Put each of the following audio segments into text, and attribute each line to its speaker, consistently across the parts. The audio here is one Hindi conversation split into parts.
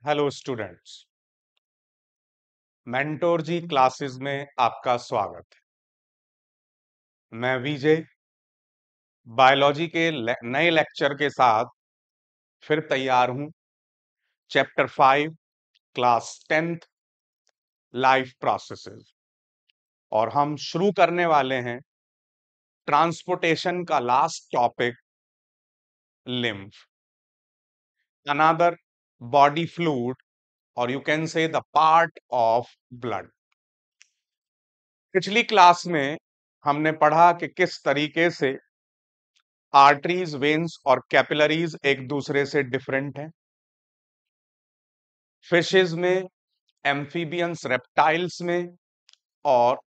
Speaker 1: Hello students. मेंटोर जी क्लासेस में आपका स्वागत है। मैं विजय बायोलॉजी के नए लेक्चर के साथ फिर तैयार हूं। Chapter 5 class 10th life processes और हम शुरू करने वाले हैं ट्रांसपोर्टेशन का last topic lymph, another body fluid और you can say the part of blood. पिछली क्लास में हमने पढ़ा कि किस तरीके से आर्टरीज, वेन्स और कैपिलरीज एक दूसरे से डिफरेंट हैं। फिशेस में, एम्फीबियंस, रेप्टाइल्स में और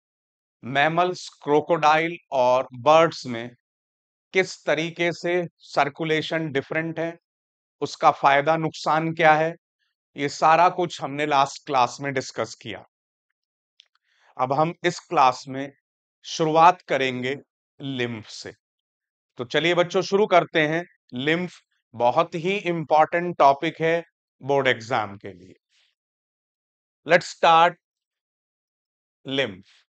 Speaker 1: मैमल्स, क्रोकोडाइल और बर्ड्स में किस तरीके से सर्कुलेशन डिफरेंट है, उसका फायदा नुकसान क्या है, ये सारा कुछ हमने लास्ट क्लास में डिस्कस किया। अब हम इस क्लास में शुरुआत करेंगे लिम्फ से। तो चलिए बच्चों शुरू करते हैं। लिम्फ बहुत ही इंपॉर्टेंट टॉपिक है बोर्ड एग्जाम के लिए। Let's start lymph.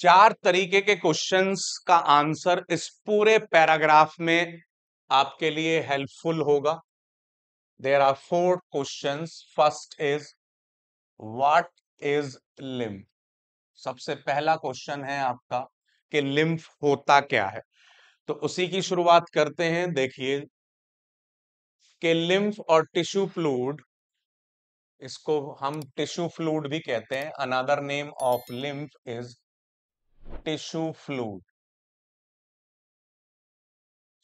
Speaker 1: चार तरीके के क्वेश्चंस का आंसर इस पूरे पैराग्राफ में आपके लिए हेल्पफुल होगा। There are 4 questions. First is what is lymph. सबसे पहला क्वेश्चन है आपका कि लिम्फ होता क्या है। तो उसी की शुरुआत करते हैं। देखिए कि लिम्फ और टिश्यू फ्लूइड, इसको हम टिश्यू फ्लूइड भी कहते हैं। Another name of lymph is tissue fluid.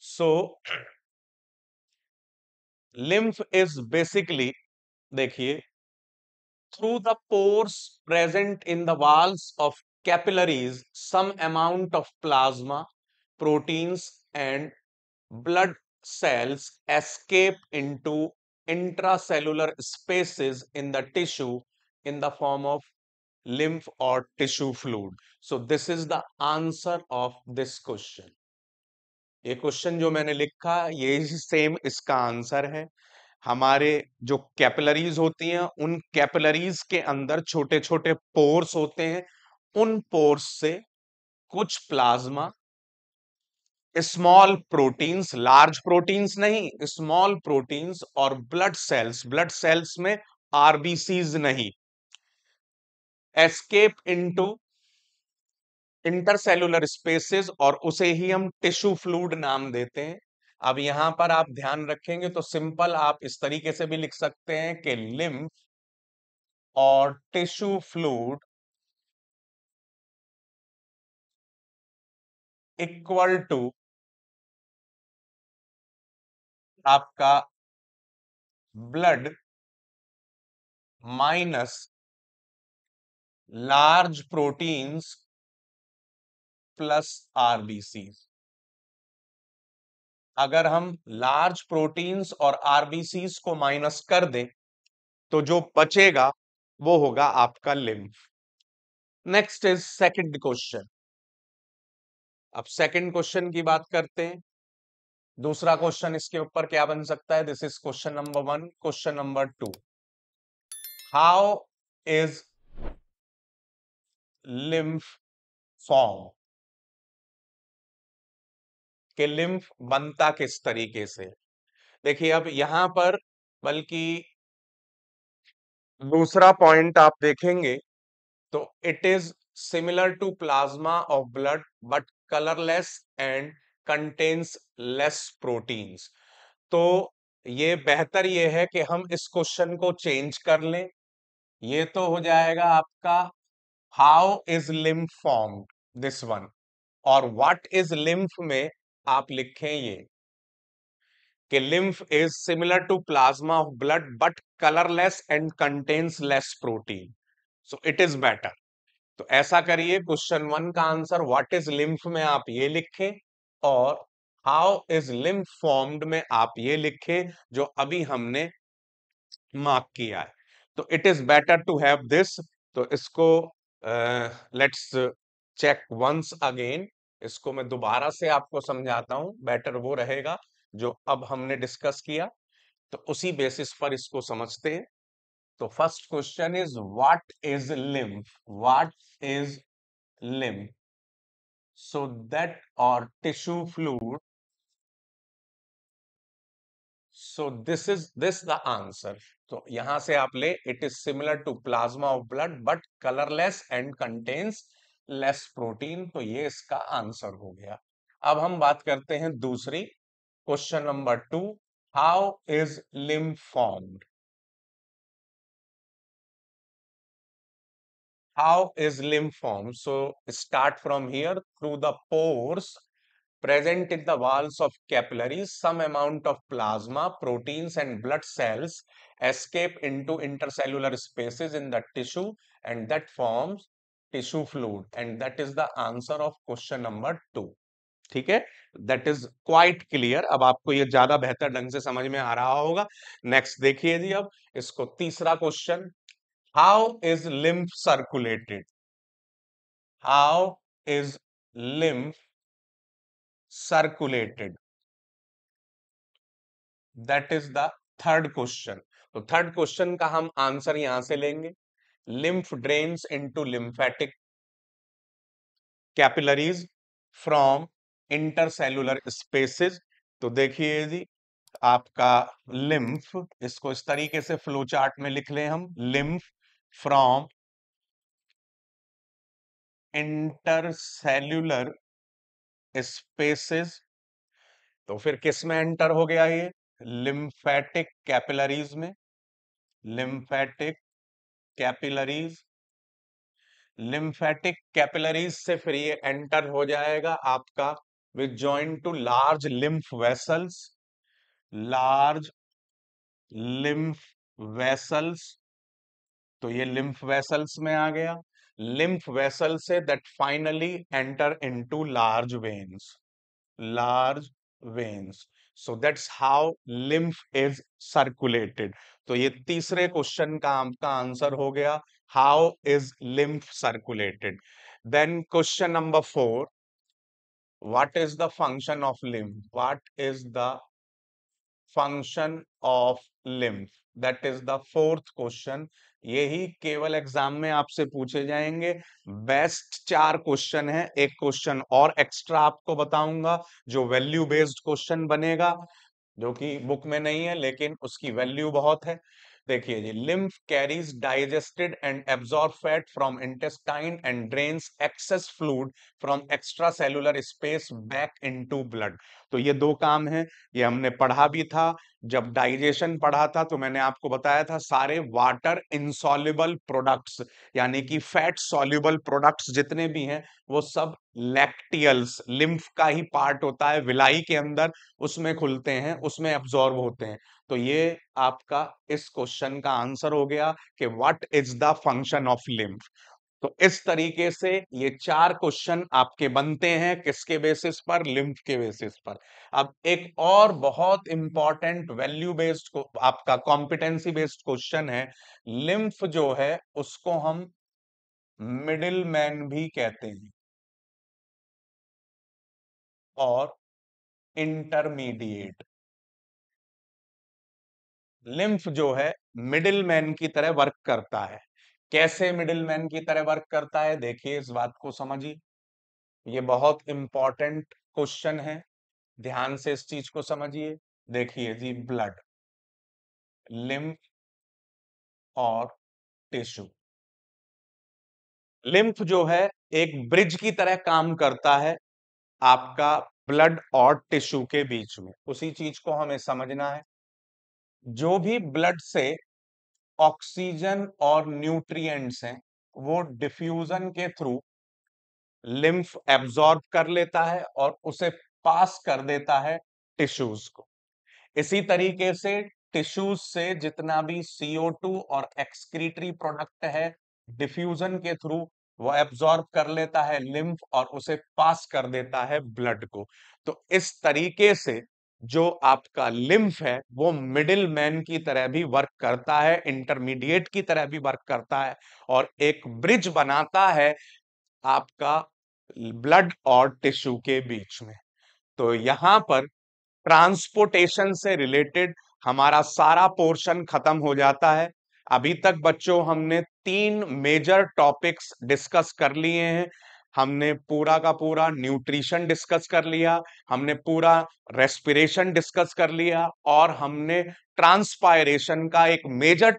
Speaker 1: So lymph is basically, देखिए, through the pores present in the walls of capillaries, some amount of plasma, proteins and blood cells escape into intracellular spaces in the tissue in the form of lymph or tissue fluid. So this is the answer of this question. ये क्वेश्चन जो मैंने लिखा ये सेम इसका आंसर है। हमारे जो कैपिलरीज होती हैं उन कैपिलरीज के अंदर छोटे छोटे पोर्स होते हैं। उन पोर्स से कुछ plasma, small proteins, large proteins नहीं, स्मॉल प्रोटीन्स और ब्लड सेल्स में आरबीसीज नहीं, एस्केप इनटू इंटरसेलुलर स्पेसेस और उसे ही हम टिश्यू फ्लूइड नाम देते हैं। अब यहां पर आप ध्यान रखेंगे तो सिंपल आप इस तरीके से भी लिख सकते हैं कि लिम्फ और टिश्यू फ्लूइड इक्वल टू आपका blood minus large proteins plus RBC. अगर हम लार्ज प्रोटीन्स और आरबीसीज को माइनस कर दें तो जो बचेगा वो होगा आपका lymph. Next is second question. अब सेकंड क्वेश्चन की बात करते हैं। दूसरा क्वेश्चन इसके ऊपर क्या बन सकता है? This is question number 1। Question number 2, how is lymph form, कि लिम्फ बनता किस तरीके से। देखिए अब यहां पर बल्कि दूसरा पॉइंट आप देखेंगे तो it is similar to plasma of blood but colourless and contains less proteins. तो ये बेहतर ये है कि हम इस क्वेश्चन को चेंज कर लें। ये तो हो जाएगा आपका how is lymph formed, this one. और व्हाट इज लिम्फ में आप लिखें ये कि lymph is similar to plasma of blood but colorless and contains less protein, so it is better। तो ऐसा करिए, क्वेश्चन 1 का आंसर व्हाट इज लिम्फ में आप ये लिखें और हाउ इज लिम्फ फॉर्म्ड में आप ये लिखें जो अभी हमने मार्क किया है। तो it is better to have this. तो इसको लेट्स चेक वंस अगेन। इसको मैं दोबारा से आपको समझाता हूं, बेटर वो रहेगा। जो अब हमने डिस्कस किया, तो उसी बेसिस पर इसको समझते हैं। तो first question is what is lymph? What is lymph? So that or tissue fluid. So this the answer. तो यहां से आप ले, it is similar to plasma of blood but colourless and contains less protein. तो ये इसका आंसर हो गया। अब हम बात करते हैं दूसरी, question number 2, how is lymph formed? How is lymph formed? So start from here. Through the pores present in the walls of capillaries, some amount of plasma, proteins, and blood cells escape into intercellular spaces in the tissue, and that forms tissue fluid. And that is the answer of question number 2. ठीक है, दैट इज क्वाइट क्लियर। अब आपको ये ज्यादा बेहतर ढंग से समझ में आ रहा होगा। नेक्स्ट देखिए जी, अब इसको तीसरा question, how is lymph circulated? How is lymph circulated? That is the third question. तो थर्ड क्वेश्चन का हम आंसर यहां से लेंगे। lymph drains into lymphatic capillaries from intercellular spaces। तो देखिए जी, आपका lymph, इसको इस तरीके से फ्लो चार्ट में लिख लें हम, lymph from intercellular spaces। तो फिर किस में एंटर हो गया ये? लिम्फेटिक कैपिलरीज में। लिम्फेटिक कैपिलरीज, लिम्फेटिक कैपिलरीज से फिर ये एंटर हो जाएगा आपका with join to large lymph vessels. Large lymph vessels, तो ये लिम्फ वेसल्स में आ गया। लिम्फ वेसल से that finally enter into large veins. large veins, so that's how lymph is circulated। तो ये तीसरे क्वेश्चन का आपका आंसर हो गया, how is lymph circulated। Then question number 4, what is the function of lymph? What is the function of lymph? That is the fourth question. यही केवल एग्जाम में आपसे पूछे जाएंगे। बेस्ट 4 क्वेश्चन है, एक क्वेश्चन और एक्स्ट्रा आपको बताऊंगा जो वैल्यू बेस्ड क्वेश्चन बनेगा, जो कि बुक में नहीं है लेकिन उसकी वैल्यू बहुत है। देखिए जी, lymph carries digested and absorb fat from intestine and drains excess fluid from extra cellular space back into blood. तो ये 2 काम है, ये हमने पढ़ा भी था। जब डाइजेशन पढ़ा था तो मैंने आपको बताया था सारे वाटर इंसॉल्युबल प्रोडक्ट्स, यानी कि फैट सॉल्युबल प्रोडक्ट्स जितने भी हैं वो सब लैक्टियल्स, लिम्फ का ही पार्ट होता है, विलाई के अंदर उसमें खुलते हैं, उसमें एब्जॉर्ब होते हैं। तो ये आपका इस क्वेश्चन का आंसर हो गया कि what is the function of lymph. तो इस तरीके से ये 4 क्वेश्चन आपके बनते हैं, किसके बेसिस पर? लिम्फ के बेसिस पर। अब एक और बहुत इंपॉर्टेंट वैल्यू बेस्ड को आपका कॉम्पिटेंसी बेस्ड क्वेश्चन है। लिम्फ जो है उसको हम मिडिल मैन भी कहते हैं और इंटरमीडिएट। लिम्फ जो है मिडिल मैन की तरह वर्क करता है। कैसे मिडिल मैन की तरह वर्क करता है? देखिए, इस बात को समझिए, ये बहुत इंपॉर्टेंट क्वेश्चन है, ध्यान से इस चीज को समझिए। देखिए जी, ब्लड, लिम्फ और टिश्यू। लिम्फ जो है एक ब्रिज की तरह काम करता है आपका ब्लड और टिश्यू के बीच में। उसी चीज को हमें समझना है। जो भी ब्लड से ऑक्सीजन और न्यूट्रिएंट्स हैं वो डिफ्यूजन के थ्रू लिम्फ एब्जॉर्ब कर लेता है और उसे पास कर देता है टिश्यूज को। इसी तरीके से टिश्यूज से जितना भी CO2 और एक्सक्रीटरी प्रोडक्ट है, डिफ्यूजन के थ्रू वो एब्जॉर्ब कर लेता है लिम्फ और उसे पास कर देता है ब्लड को। तो इस तरीके से जो आपका लिम्फ है वो मिडिल मैन की तरह भी वर्क करता है, इंटरमीडिएट की तरह भी वर्क करता है और एक ब्रिज बनाता है आपका ब्लड और टिश्यू के बीच में। तो यहां पर ट्रांसपोर्टेशन से रिलेटेड हमारा सारा पोर्शन खत्म हो जाता है। अभी तक बच्चों हमने 3 मेजर टॉपिक्स डिस्कस कर लिए हैं। हमने पूरा का पूरा न्यूट्रिशन डिस्कस कर लिया, हमने पूरा रेस्पिरेशन डिस्कस कर लिया, और हमने ट्रांसपायरेशन का एक मेजर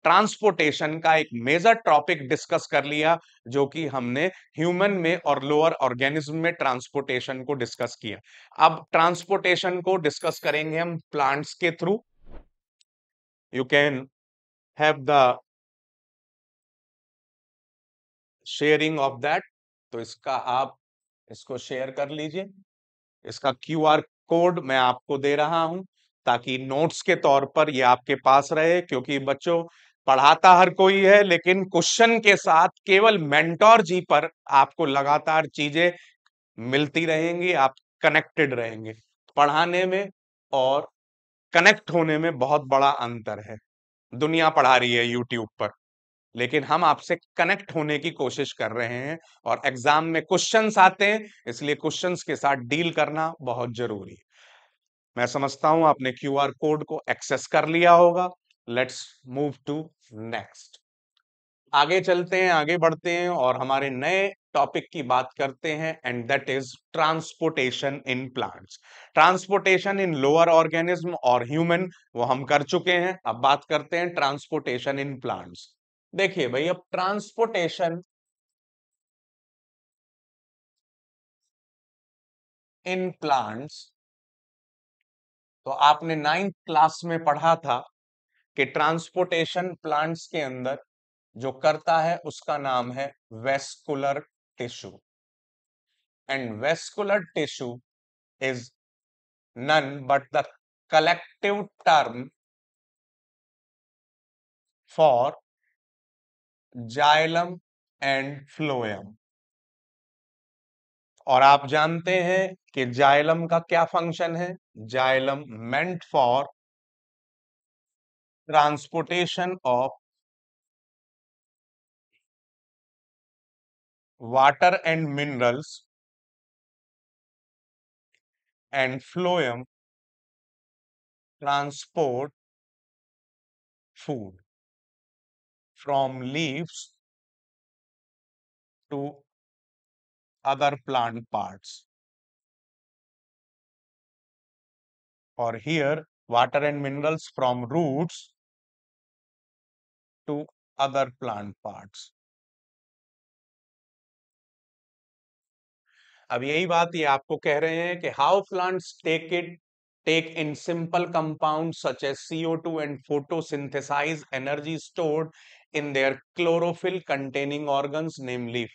Speaker 1: ट्रांसपोर्टेशन का एक मेजर टॉपिक डिस्कस कर लिया, जो कि हमने ह्यूमन में और लोअर ऑर्गेनिज्म में ट्रांसपोर्टेशन को डिस्कस किया। अब ट्रांसपोर्टेशन को डिस्कस करेंगे हम प्लांट्स के through. You can have the sharing of that. तो इसका आप इसको शेयर कर लीजिए। इसका क्यूआर कोड मैं आपको दे रहा हूं ताकि नोट्स के तौर पर ये आपके पास रहे, क्योंकि बच्चों पढ़ाता हर कोई है, लेकिन क्वेश्चन के साथ केवल मेंटोर जी पर आपको लगातार चीजें मिलती रहेंगी, आप कनेक्टेड रहेंगे। पढ़ाने में और कनेक्ट होने में बहुत बड़ा अंतर है। दुनिया पढ़ा रही है यूट्यूब पर, लेकिन हम आपसे कनेक्ट होने की कोशिश कर रहे हैं, और एग्जाम में क्वेश्चंस आते हैं, इसलिए क्वेश्चंस के साथ डील करना बहुत जरूरी है। मैं समझता हूं आपने क्यूआर कोड को एक्सेस कर लिया होगा। Let's move to next. आगे चलते हैं, आगे बढ़ते हैं और हमारे नए टॉपिक की बात करते हैं, and that is transportation in plants. Transportation in lower organism और ह्यूमन वो हम कर चुके हैं। अब बात करते हैं ट्रांसपोर्टेशन इन प्लांट्स। देखिए भाई, अब ट्रांसपोर्टेशन इन प्लांट्स, तो आपने 9th क्लास में पढ़ा था कि ट्रांसपोर्टेशन प्लांट्स के अंदर जो करता है उसका नाम है vascular tissue. And vascular tissue is none but the collective term for xylem and phloem. और आप जानते हैं कि जाइलम का क्या फंक्शन है? Xylem meant for transportation of water and minerals, and phloem transport food from leaves to other plant parts. Or here, water and minerals from roots to other plant parts. अब यही बात ये आपको कह रहे हैं कि how plants take in simple compound such as CO2 and photosynthesize energy stored in their chlorophyll containing organs, namely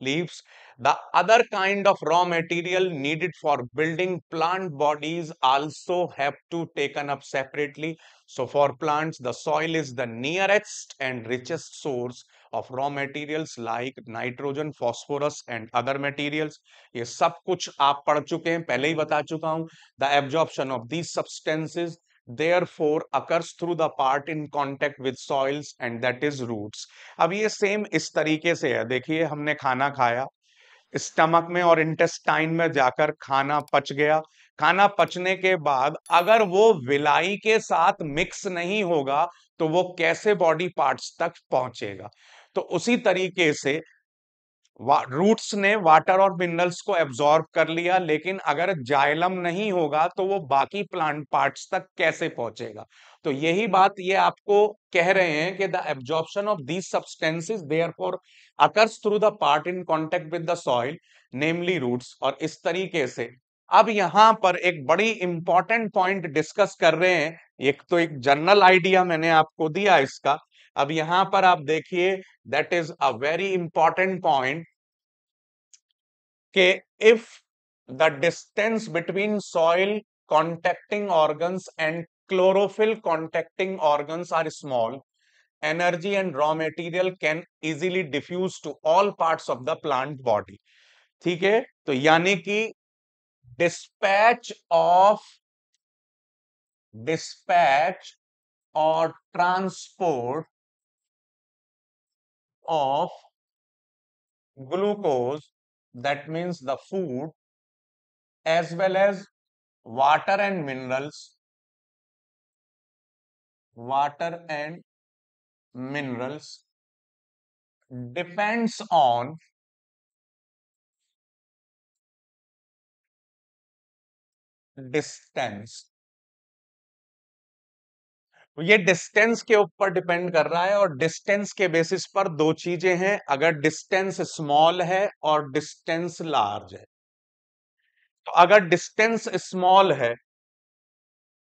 Speaker 1: leaves. The other kind of raw material needed for building plant bodies also have to taken up separately. So for plants, the soil is the nearest and richest source of raw materials like nitrogen, phosphorus and other materials. ये सब कुछ आप पढ़ चुके हैं, पहले ही बता चुका हूं। The absorption of these substances therefore occurs through the part in contact with soils, and that is roots. अब ये सेम इस तरीके से है। देखिए, हमने खाना खाया, स्टमक में और इंटेस्टाइन में जाकर खाना पच गया। खाना पचने के बाद अगर वो विलाई के साथ मिक्स नहीं होगा तो वो कैसे बॉडी पार्ट्स तक पहुंचेगा? तो उसी तरीके से रूट्स ने वाटर और मिनरल्स को एब्जॉर्ब कर लिया, लेकिन अगर जाइलम नहीं होगा तो वो बाकी प्लांट पार्ट्स तक कैसे पहुंचेगा? तो यही बात ये आपको कह रहे हैं कि the absorption of these substances therefore occurs through the part in contact with the soil, namely roots. और इस तरीके से अब यहां पर एक बड़ी इंपॉर्टेंट पॉइंट डिस्कस कर रहे हैं। एक तो एक जनरल आइडिया मैंने आपको दिया इसका। अब यहां पर आप देखिए, that is a very important point कि if the distance between soil contacting organs and chlorophyll contacting organs are small, energy and raw material can easily diffuse to all parts of the plant body. ठीक है, तो यानी कि dispatch of dispatch or transport of glucose, that means the food, as well as water and minerals, water and minerals depends on distance. ये डिस्टेंस के ऊपर डिपेंड कर रहा है, और डिस्टेंस के बेसिस पर दो चीजें हैं, अगर डिस्टेंस स्मॉल है और डिस्टेंस लार्ज है। तो अगर डिस्टेंस स्मॉल है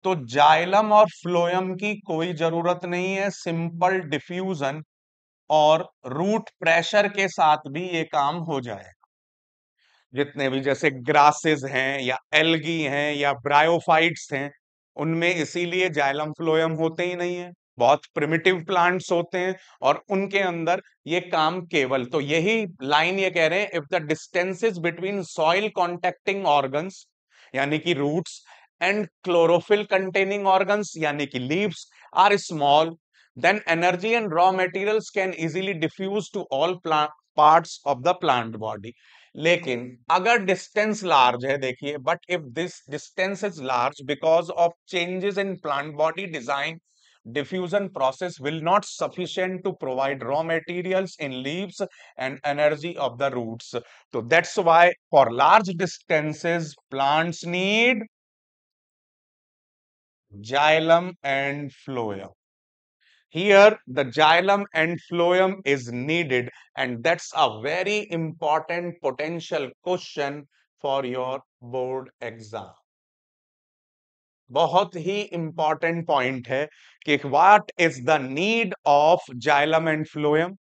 Speaker 1: तो जाइलम और फ्लोएम की कोई जरूरत नहीं है, सिंपल डिफ्यूजन और रूट प्रेशर के साथ भी ये काम हो जाएगा। जितने भी जैसे ग्रासेस हैं या एल्गी हैं या ब्रायोफाइट्स हैं, उनमें इसीलिए जाइलम फ्लोएम होते ही नहीं है, बहुत प्रिमिटिव प्लांट्स होते हैं, और उनके अंदर ये काम केवल, तो यही लाइन ये कह रहे हैं, if the distances between soil contacting organs यानी कि roots and chlorophyll containing organs यानी कि leaves are small, then energy and raw materials can easily diffuse to all plant parts of the plant body। लेकिन अगर डिस्टेंस लार्ज है, देखिए, but if this distance is large because of changes in plant body design, diffusion process will not sufficient to provide raw materials in leaves and energy of the roots। So that's why for large distances plants need xylem and phloem। Here, the xylem and phloem is needed, and that's a very important potential question for your board exam। बहुत ही इंपॉर्टेंट पॉइंट है कि what is the need of xylem and phloem.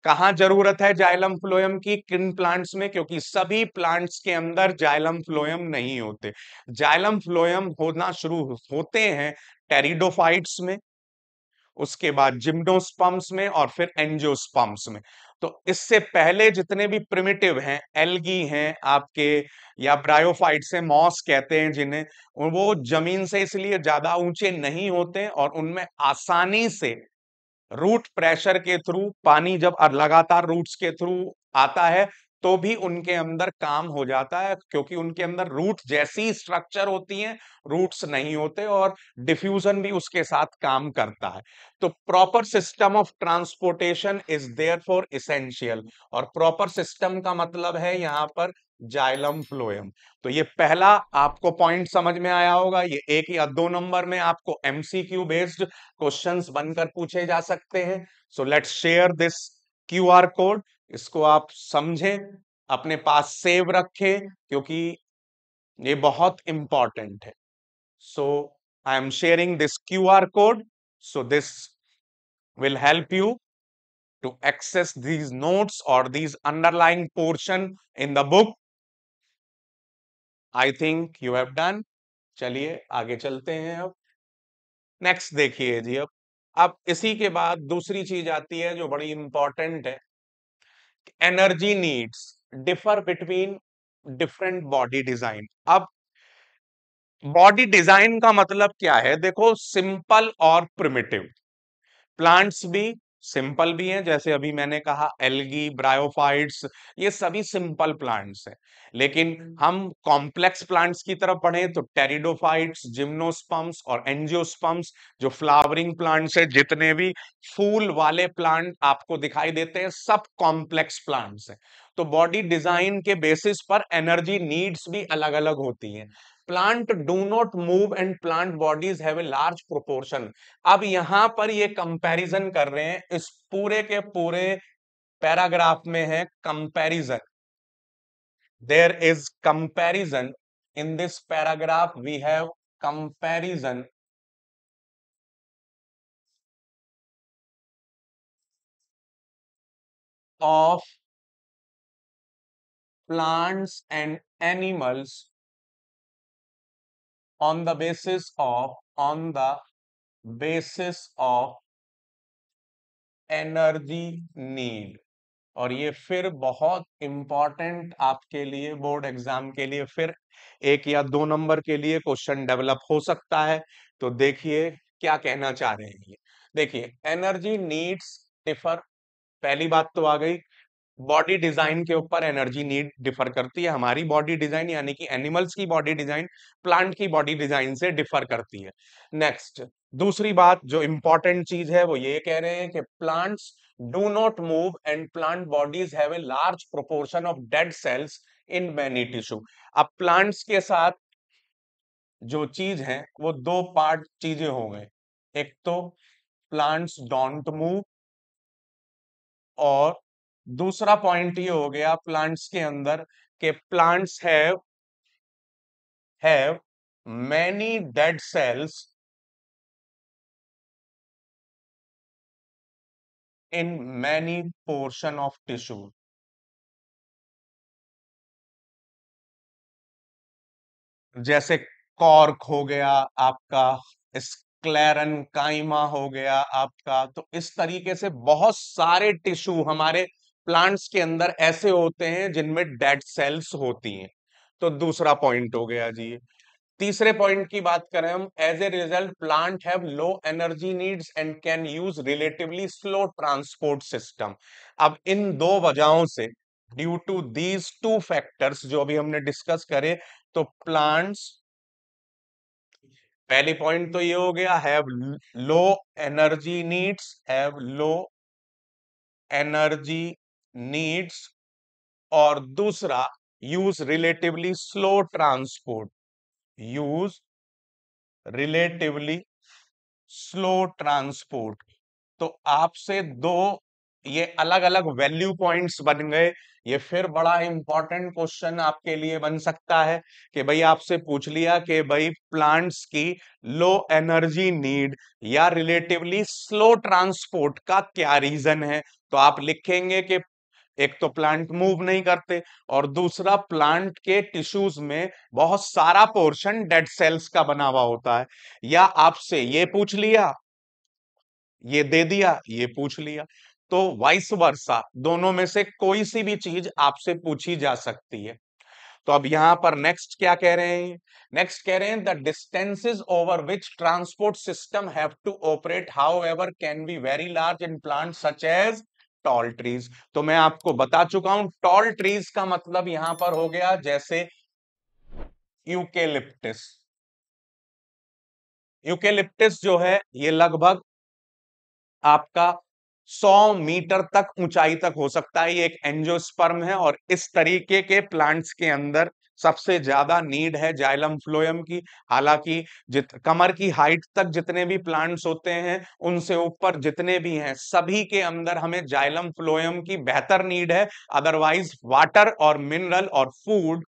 Speaker 1: कहां जरूरत है जाइलम फ्लोएम की, किन प्लांट्स में, क्योंकि सभी प्लांट्स के अंदर जाइलम फ्लोएम नहीं होते। जाइलम फ्लोएम होना शुरू होते हैं टेरिडोफाइट्स में, उसके बाद जिम्नोस्पर्म्स में, और फिर एंजियोस्पर्म्स में। तो इससे पहले जितने भी प्रिमिटिव हैं, एल्गी हैं आपके, या ब्रायोफाइट्स हैं, मॉस कहते हैं जिन्हें, वो जमीन से इसलिए ज्यादा ऊंचे नहीं होते, और उनमें आसानी से रूट प्रेशर के थ्रू, पानी जब लगातार रूट्स के थ्रू आता है तो भी उनके अंदर काम हो जाता है, क्योंकि उनके अंदर रूट जैसी स्ट्रक्चर होती है, रूट्स नहीं होते, और डिफ्यूजन भी उसके साथ काम करता है। तो proper system of transportation is there for essential, और प्रॉपर सिस्टम का मतलब है यहां पर जाइलम फ्लोएम। तो ये पहला आपको पॉइंट समझ में आया होगा, ये 1 या 2 नंबर में आपको एमसीक्यू बेस्ड क्वेश्चंस बनकर पूछे जा सकते हैं। So let's share this QR code, इसको आप समझें, अपने पास सेव रखें, क्योंकि ये बहुत इंपॉर्टेंट है। So I am sharing this QR code, so this will help you to access these notes or these underlying portion in the book। I think you have done। चलिए आगे चलते हैं। अब नेक्स्ट देखिए जी, अब इसी के बाद दूसरी चीज आती है जो बड़ी इंपॉर्टेंट है, energy needs differ between different body design. अब बॉडी डिजाइन का मतलब क्या है, देखो, सिंपल और प्रिमिटिव। प्लांट्स भी सिंपल भी हैं, जैसे अभी मैंने कहा एल्गी, ब्रायोफाइट्स, ये सभी सिंपल प्लांट्स हैं। लेकिन हम कॉम्प्लेक्स प्लांट्स की तरफ बढ़े तो टेरिडोफाइट्स, जिम्नोस्पर्म्स और एंजियोस्पर्म्स, जो फ्लावरिंग प्लांट्स है, जितने भी फूल वाले प्लांट आपको दिखाई देते हैं, सब कॉम्प्लेक्स प्लांट्स हैं। तो बॉडी डिजाइन के बेसिस पर एनर्जी नीड्स भी अलग अलग होती हैं। Plant do not move and plant bodies have a large proportion. अब यहां पर ये कंपैरिजन कर रहे हैं, इस पूरे के पूरे पैराग्राफ में है comparison, there is comparison in this paragraph, we have comparison of plants and animals on the basis of energy need. और ये फिर बहुत इंपॉर्टेंट आपके लिए बोर्ड एग्जाम के लिए, फिर 1 या 2 नंबर के लिए क्वेश्चन डेवलप हो सकता है। तो देखिए क्या कहना चाह रहे हैं ये। देखिए एनर्जी नीड्स डिफर, पहली बात तो आ गई, बॉडी डिजाइन के ऊपर एनर्जी नीड डिफर करती है। हमारी बॉडी डिजाइन यानी कि एनिमल्स की बॉडी डिजाइन प्लांट की बॉडी डिजाइन से डिफर करती है। नेक्स्ट, दूसरी बात जो इंपॉर्टेंट चीज है वो ये कह रहे हैं कि plants do not move and plant bodies have a large proportion of dead cells in many tissue. अब प्लांट्स के साथ जो चीज है वो दो पार्ट चीजें हो गए, एक तो प्लांट्स डोंट मूव, और दूसरा पॉइंट ये हो गया प्लांट्स के अंदर के plants have many dead cells in many portion of tissue. जैसे कॉर्क हो गया आपका, स्क्लेरन काइमा हो गया आपका, तो इस तरीके से बहुत सारे टिश्यू हमारे प्लांट्स के अंदर ऐसे होते हैं जिनमें डेड सेल्स होती हैं। तो दूसरा पॉइंट हो गया जी। तीसरे पॉइंट की बात करें हम, as a result plant have low energy needs and can use relatively slow transport system. अब इन दो वजहों से, due to these two factors जो अभी हमने डिस्कस करे, तो प्लांट्स, पहली पॉइंट तो ये हो गया have low energy needs, have low energy needs, और दूसरा use relatively slow transport, use relatively slow transport. तो आपसे दो ये अलग अलग वैल्यू पॉइंट्स बन गए। ये फिर बड़ा इंपॉर्टेंट क्वेश्चन आपके लिए बन सकता है कि भाई आपसे पूछ लिया कि भाई प्लांट्स की लो एनर्जी नीड या रिलेटिवली स्लो ट्रांसपोर्ट का क्या रीजन है। तो आप लिखेंगे कि एक तो प्लांट मूव नहीं करते, और दूसरा प्लांट के टिश्यूज में बहुत सारा पोर्शन डेड सेल्स का बना हुआ होता है। या आपसे ये पूछ लिया, ये दे दिया, ये पूछ लिया, तो वाइस वर्सा दोनों में से कोई सी भी चीज आपसे पूछी जा सकती है। तो अब यहां पर नेक्स्ट क्या कह रहे हैं, नेक्स्ट कह रहे हैं the distances over which transport system have to operate however can be very large in plant such as tall trees. तो मैं आपको बता चुका हूं टॉल ट्रीज का मतलब यहां पर हो गया जैसे यूकेलिप्टिस। यूकेलिप्टिस जो है ये लगभग आपका 100 मीटर तक ऊंचाई तक हो सकता है। ये एक एंजियोस्पर्म है, और इस तरीके के प्लांट्स के अंदर सबसे ज्यादा नीड है जाइलम फ्लोएम की। हालांकि कमर की हाइट तक जितने भी प्लांट्स होते हैं, उनसे ऊपर जितने भी हैं, सभी के अंदर हमें जाइलम फ्लोएम की बेहतर नीड है। अदरवाइज वाटर और मिनरल और फूड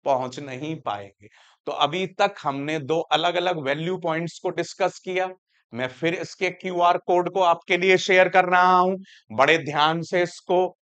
Speaker 1: पहुंच नहीं पाएंगे। तो अभी तक हमने दो अलग अलग वैल्यू पॉइंट्स को डिस्कस किया। मैं फिर इसके क्यूआर कोड को आपके लिए शेयर कर रहा हूं, बड़े ध्यान से इसको